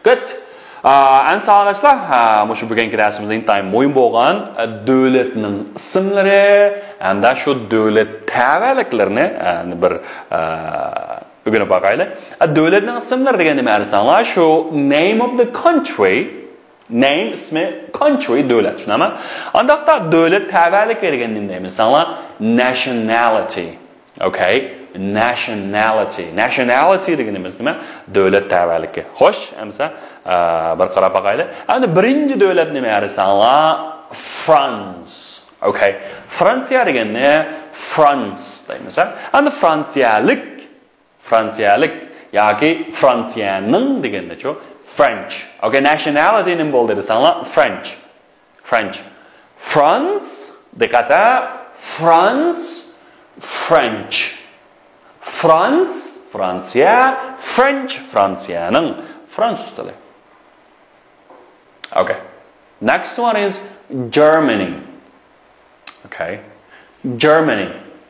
Good. En sağlaşlar, şu bugünkü dersimizde intayın moyun boğan devletinin isimleri hem de şu devlet teveliklerini bir bugüne bakayla. Devletinin isimleri degen nima arasanglar şu name of the country, name ismi country devlet şunama. Andaqda devlet tevelik degen nima deymiz sanlar nationality. Okay? Nationality. Nationality deganimiz nima? Devlet teveliki. Xo'sh, hamsa bir qarab bakayla. Endi birinchi devlet nima arasanglar France. Okay? Fransiya degani France deymiz. Endi Fransiyalik yoki Fransiyaning deganda-chu French. Okay, nationality nima bo'ldi desanglar French. France diqqat, France, French. Fransiya, French, Fransiyaning Fransuz tili. Okay. Next one is Germany. Okay. Germany.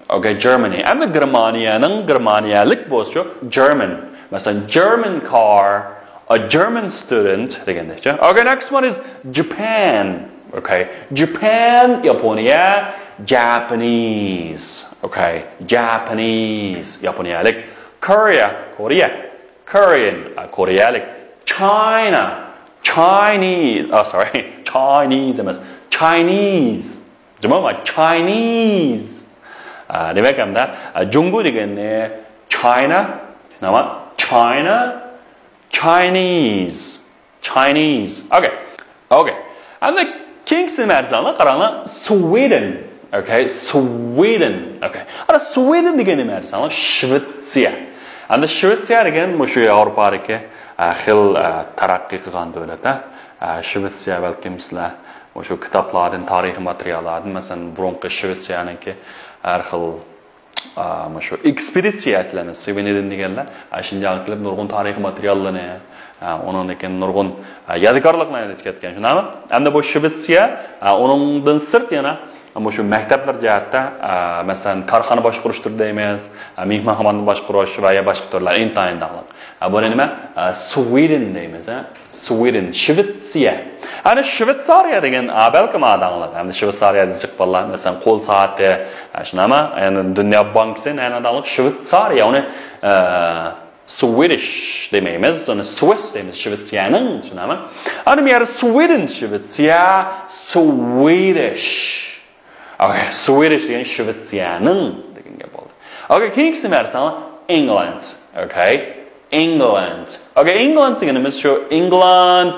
Okay, Germany. And the Germaniyalik bo'lsa German. Masalan, German car, a German student deganda. Okay, next one is Japan. Okay. Japan, Yaponiya, Japanese. Okay, Japanese, Yaponiyalik. Korean, Korealik. China, Chinese. Oh, sorry, Chinese. Chinese. Chinese. Demek hamda Junggu degani China, nama China, Chinese. Okay. And the king's name qaranglar Sweden. Okay, Sweden. Okay. Ana Sweden degani nima desanglar Shvetsiya. Endi Shvetsiya degan shu Yevropadagi xil taraqqiy qilgan davlat. Shvetsiya balkim sizlar shu kitoblardan, tarixiy materiallardan, masalan, burunqi Shvetsiyaniki har xil shu ekspeditsiyachilarni Sweden deganlar, shunday qilib nurg'un tarixiy materiallarni, onun ekan nurg'un yodgorliklarni ketgan, shunami? Endi bu Shvetsiya, uningdan sirt yana shu maktablar jihatda, masalan, korxona boshqarishdir deymiz, mehmonxonani boshqarish va boshqa turlar intayin dag'liq. Bu nima? Sweden deymiz, Sweden, Shvetsiya. Ana Shveysariya degan balkim adanglar. Endi Shveysariyada chiqib qolgan, masalan, qo'l soati, shunama, ya'ni Dunyo bankisi ana dag'liq Shveysariya, uni Swedish demaymiz, uni Swiss deymiz, Shvetsiyaning, shunama. Ana bu yer Sweden, Shvetsiya, Swedish. Okay, Swedish degan Shvetsiyaning degan gap bo'ldi. Okay, keyingisi nima desanglar England. Okay, England. Okay, England deganimiz shu England,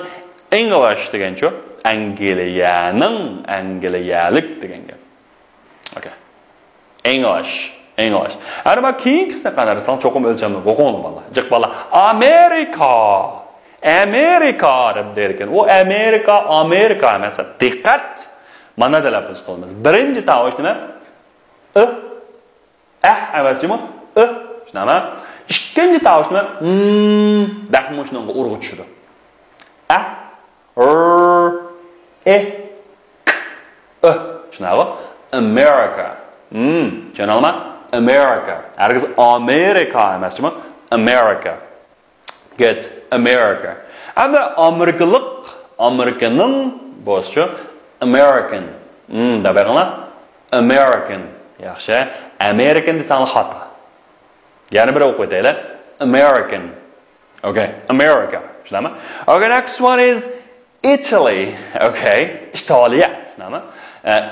English degan-chu, Angliyalik degan gap. Okay. English. Ana bu keyingisini qarasang cho'qim o'lchamda o'qinglar bola. Jiq bola. Amerika deb der ekan. U Amerika emas. Diqqat. Mana telaffuz qilamiz. Birinchi tovush nima? Emasmi? Shunami? Ikkinchi tovush nima? Dahmu shunga urg'u tushdi. Shunaqa? America. Tushunalmi? America. Hargiz Amerika emasmi? America. Get America. Endi Amerikaning boshqa American. Da beringlar. American. Yaxshi. American desanglar xato. Yana bir o'qib o'taylik. American. Okay, America. Shunami? Okay, next one is Italy. Okay, Italiya. Shunami?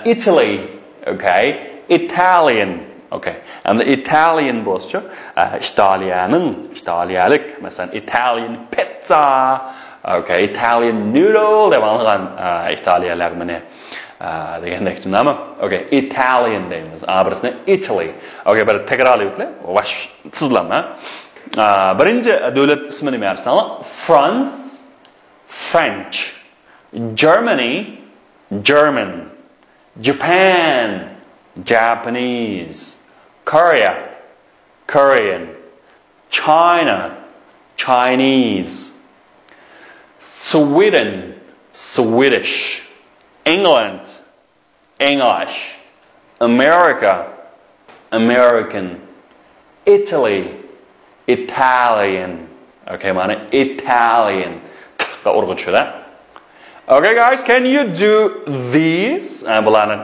Italy. Okay, Italian. Okay. And the Italian boshqa Italiyalik, masalan, Italian pizza. Okay, Italian noodle deb olgan Italiyalar mana degandek tushunami? Okay, Italian deymiz. Abrisni Italy. Okay, bir takrorlaylik. Vash sizlarma. Birinchi davlat ismi nima dersanglar? France, French. Germany, German. Japan, Japanese. Korea, Korean. China, Chinese. Sweden, Swedish. England, English. America, American. Italy, Italian. Okay, mana Italian. qattiqqa urg'u tushadi. Okay guys, can you do these? Bularni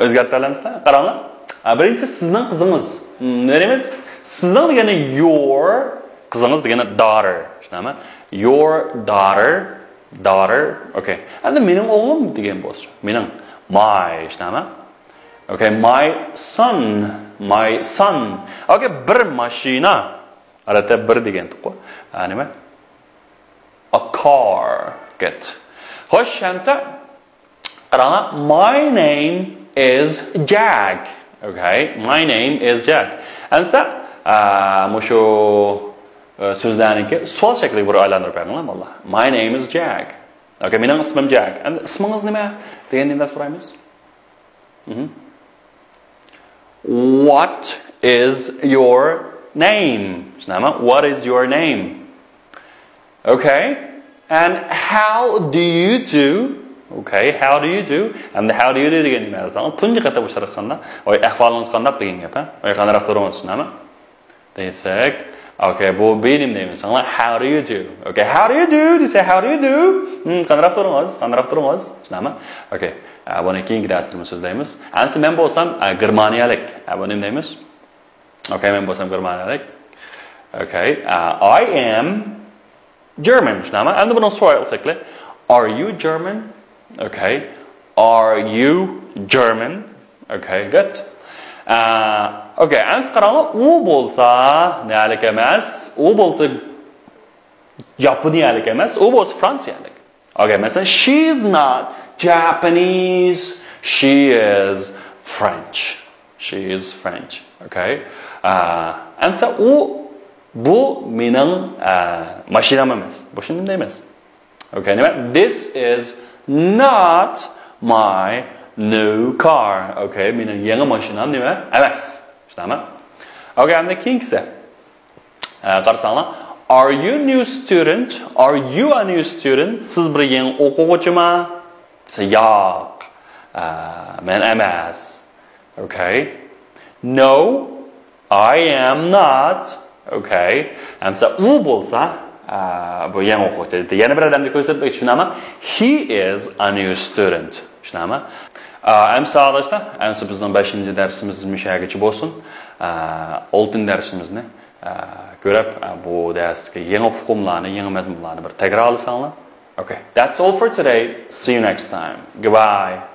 o'zgartiramizlar. Qaranglar. Birinchi sizning qizingiz. Ne deymiz? Sizning degani your, qizingiz degani daughter. Tushunami? Your daughter. Okay. Endi mening o'g'lim degan bo'lsa. Mening my, tushunami? Okay, my son. Okay, bir mashina. Albatta bir degandik-ku. Nima? A car. Get. Xo'sh, endi qaranglar, my name is Jack. Okay, my name is Jack. Endi mushu so'zlarniki savol shakliga bir aylantirib qo'yinglar, vallah. My name is Jack. Okay, mening ismim Jack. Endi ismingiz nima deganingizdan so'raymiz. What is your name? What is your name? Okay. And how do you do? Okay, how do you do? And how do you do degan nimasi? Tunji qata o'shirqanda, oy ahvolingiz qanday degan gap, ha? Oy qanday turibsiz, tushunami? Desak, okay, bu benim deymiz. How do you do? Okay, how do you do? Desa, how do you do? Qanday turibsiz, tushunami? Okay, buni keyingi darsda so'zlaymiz. Ansi men bo'lsam germaniyalik. Buni nima deymiz? Okay, men bo'lsam germaniyalik. Okay, I am German, and the soil thickly. Are you German? Okay. Are you German? Okay, good. Okay, and qaranglar, u bo'lsa niyalik emas, u bo'lsa Yaponiyalik emas, u bo'lsa Fransiyalik. Okay, mesela she's not Japanese, she is French. She is French. Okay. And so bu mening mashinam emas. Bu shunday emas. Okay, nima? This is not my new car. Okay, mening yangi mashinam nima? Emas. Tushunami? Okay, endi keyingisi. Qarasanglar, are you new student? Are you a new student? Siz bir yangi o'quvchimi? Yo'q. Men emas. Okay. No, I am not. Okay. And so u bo'lsa, bu yangi o'quvchi. Yana bir odamni ko'rsatib tushunami? He is a new student. Tushunami? Amsa arkadaşlar, amsa bizning 5-darsimiz mushagacha bo'lsin. 6-darsimizni ko'rib, bu darsga yangi uqumlarni, yangi mazmunlarni bir takrorlasanglar. Okay. That's all for today. See you next time. Goodbye.